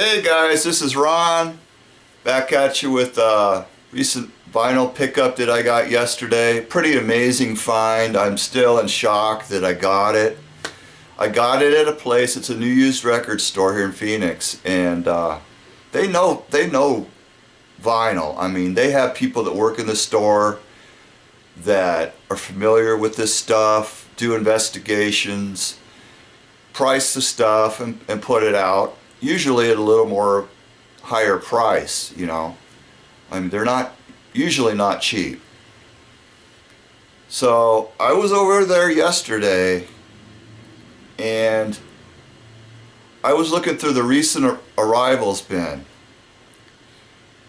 Hey guys, this is Ron, back at you with a recent vinyl pickup that I got yesterday. Pretty amazing find. I'm still in shock that I got it. I got it at a place, it's a new used record store here in Phoenix, and they know vinyl. I mean, they have people that work in the store that are familiar with this stuff, do investigations, price the stuff and put it out, usually at a little more higher price, you know. I mean, they're not usually not cheap. So I was over there yesterday and I was looking through the recent arrivals bin,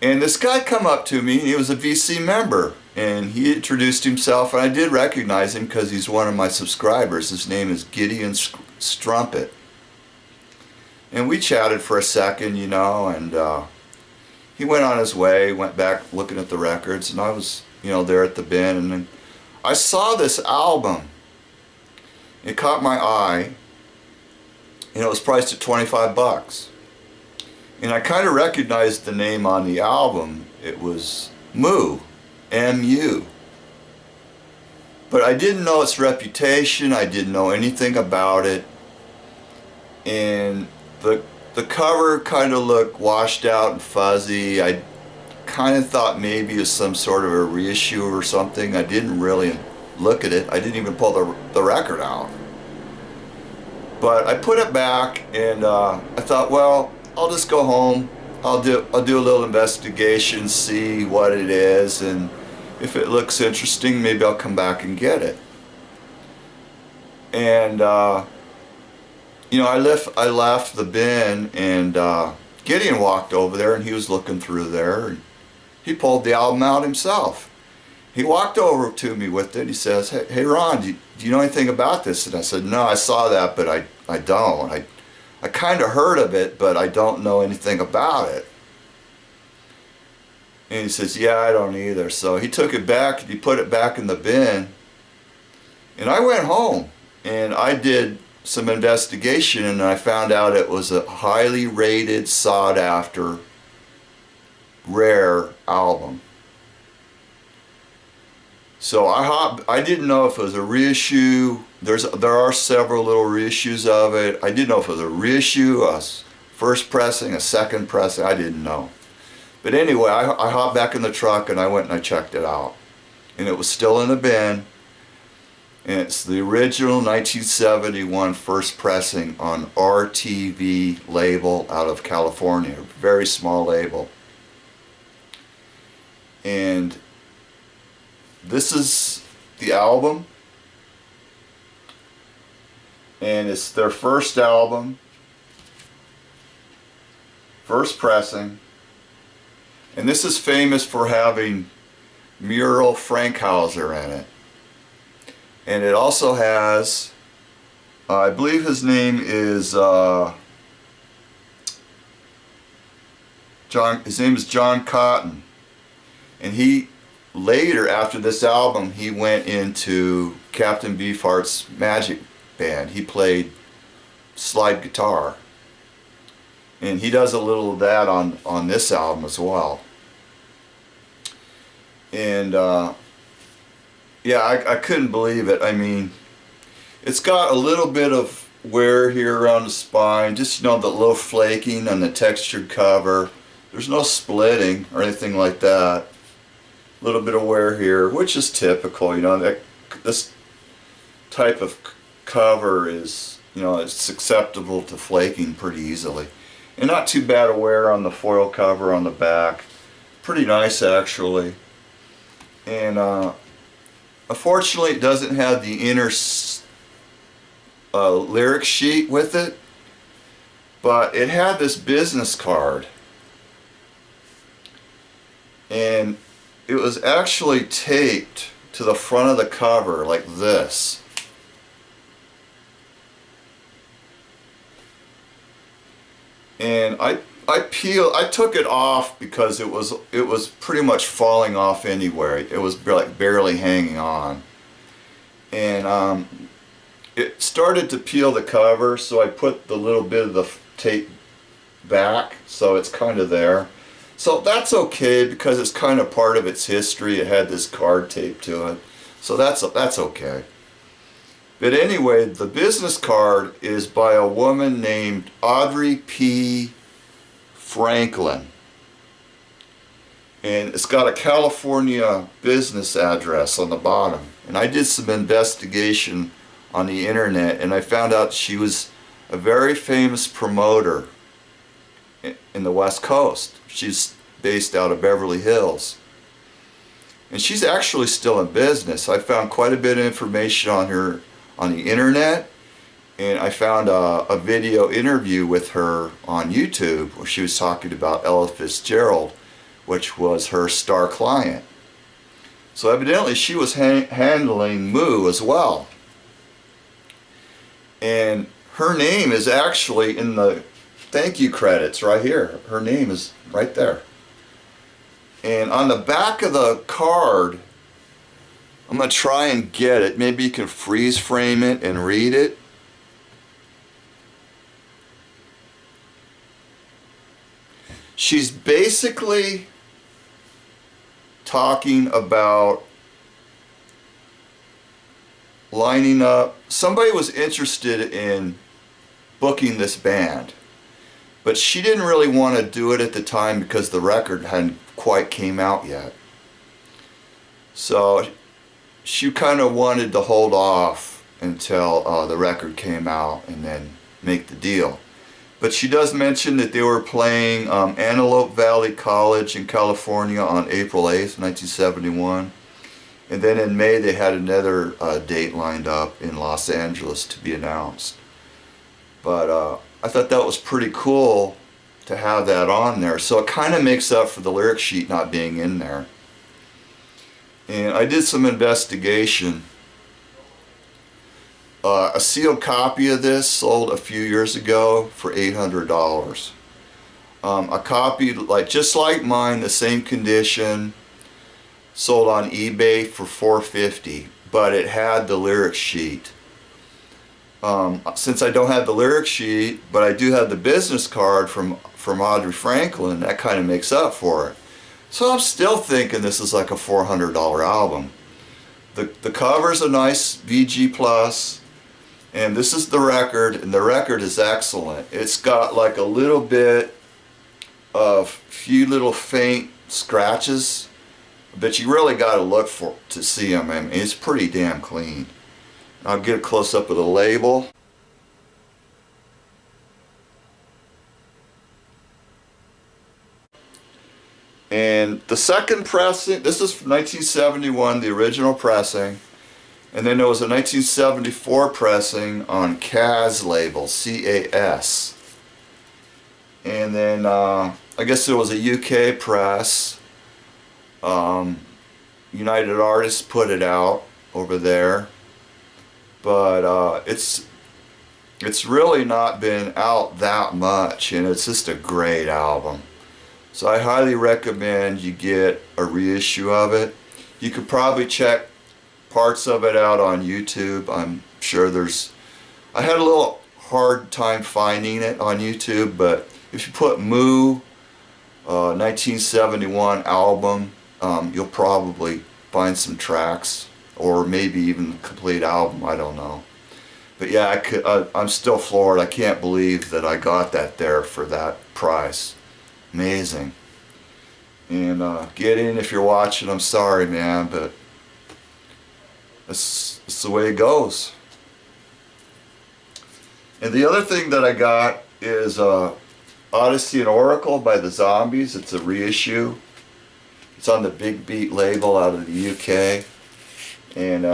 and this guy come up to me. He was a VC member and he introduced himself, and I did recognize him because he's one of my subscribers. His name is Gideon Strumpet. And we chatted for a second, you know, and he went on his way, went back looking at the records, and I was, you know, there at the bin, and then I saw this album. It caught my eye, and it was priced at 25 bucks. And I kind of recognized the name on the album. It was Mu, M-U. But I didn't know its reputation, I didn't know anything about it, and the cover kind of looked washed out and fuzzy. I kind of thought maybe it was some sort of a reissue or something. I didn't really look at it. I didn't even pull the record out. But I put it back, and I thought, well, I'll just go home. I'll do a little investigation, see what it is, and if it looks interesting, maybe I'll come back and get it. And you know, I left the bin, and Gideon walked over there, and he was looking through there, and he pulled the album out himself. He walked over to me with it. He says, hey Ron, do you know anything about this? And I said, no, I saw that, but I don't. I kind of heard of it, but I don't know anything about it. And he says, yeah, I don't either. So he took it back, he put it back in the bin, and I went home, and I did some investigation, and I found out it was a highly rated, sought after, rare album. So I didn't know if it was a reissue. There are several little reissues of it. I didn't know if it was a reissue, a first pressing, a second pressing. I didn't know. But anyway, I hopped back in the truck and I went and I checked it out, and it was still in the bin. And it's the original 1971 first pressing on RTV label out of California, a very small label. And this is the album, and it's their first album, first pressing, and this is famous for having Muriel Frankhauser in it. And it also has, I believe his name is John Cotton, and he later, after this album, he went into Captain Beefheart's Magic Band. He played slide guitar, and he does a little of that on this album as well. And yeah, I couldn't believe it. I mean, it's got a little bit of wear here around the spine, just, you know, the little flaking on the textured cover. There's no splitting or anything like that. A little bit of wear here, which is typical, you know. This type of cover is, you know, it's susceptible to flaking pretty easily. And not too bad a wear on the foil cover on the back. Pretty nice, actually. And unfortunately, it doesn't have the inner lyric sheet with it, but it had this business card, and it was actually taped to the front of the cover like this. And I took it off because it was pretty much falling off anywhere. It was like barely hanging on, and it started to peel the cover, so I put the little bit of the tape back, so it's kind of there. So that's okay because it's kind of part of its history. It had this card taped to it, so that's okay. But anyway, the business card is by a woman named Audrey P. Franklin. And it's got a California business address on the bottom. And I did some investigation on the internet, and I found out she was a very famous promoter in the West Coast. She's based out of Beverly Hills. And she's actually still in business. I found quite a bit of information on her on the internet, and I found a video interview with her on YouTube where she was talking about Ella Fitzgerald, which was her star client. So evidently she was handling Moo as well. And her name is actually in the thank you credits right here. Her name is right there. And on the back of the card, I'm going to try and get it. Maybe you can freeze frame it and read it. She's basically talking about lining up. Somebody was interested in booking this band, but she didn't really want to do it at the time because the record hadn't quite came out yet. So she kind of wanted to hold off until the record came out and then make the deal. But she does mention that they were playing Antelope Valley College in California on April 8th, 1971. And then in May they had another date lined up in Los Angeles to be announced. But I thought that was pretty cool to have that on there. So it kind of makes up for the lyric sheet not being in there. And I did some investigation. A sealed copy of this sold a few years ago for $800. A copy just like mine, the same condition, sold on eBay for $450, but it had the lyric sheet. Since I don't have the lyric sheet, but I do have the business card from Audrey Franklin, that kind of makes up for it. So I'm still thinking this is like a $400 album. The cover's a nice VG Plus, and this is the record, and the record is excellent. It's got like a little bit of few little faint scratches, but you really got to look to see them. I mean, it's pretty damn clean. I'll get a close up of the label. And the second pressing, this is from 1971, the original pressing. And then there was a 1974 pressing on CAS label, C-A-S. And then I guess there was a UK press. United Artists put it out over there. But it's really not been out that much, and it's just a great album. So I highly recommend you get a reissue of it. You could probably check parts of it out on YouTube. I'm sure I had a little hard time finding it on YouTube, but if you put Moo 1971 album, you'll probably find some tracks, or maybe even the complete album, I don't know. But yeah, I'm still floored. I can't believe that I got that there for that price. Amazing. And get in if you're watching. I'm sorry, man, but it's the way it goes. And the other thing that I got is Odyssey and Oracle by the Zombies. It's a reissue. It's on the Big Beat label out of the UK. And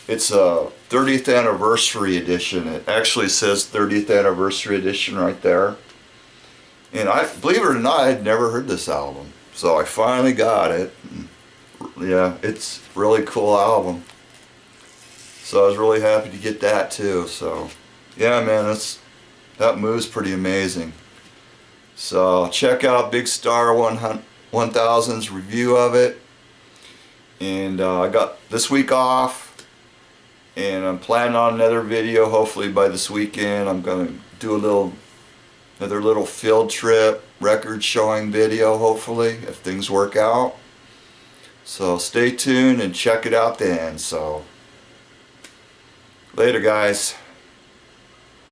it's a 30th anniversary edition. It actually says 30th anniversary edition right there. And believe it or not, I'd never heard this album. So I finally got it. And yeah, it's a really cool album. So I was really happy to get that too. So yeah, man, that Moo's pretty amazing. So check out Big Star 1000's review of it. And I got this week off, and I'm planning on another video hopefully by this weekend. I'm going to do a little Another little field trip record showing video, hopefully, if things work out. So stay tuned and check it out then. So later, guys.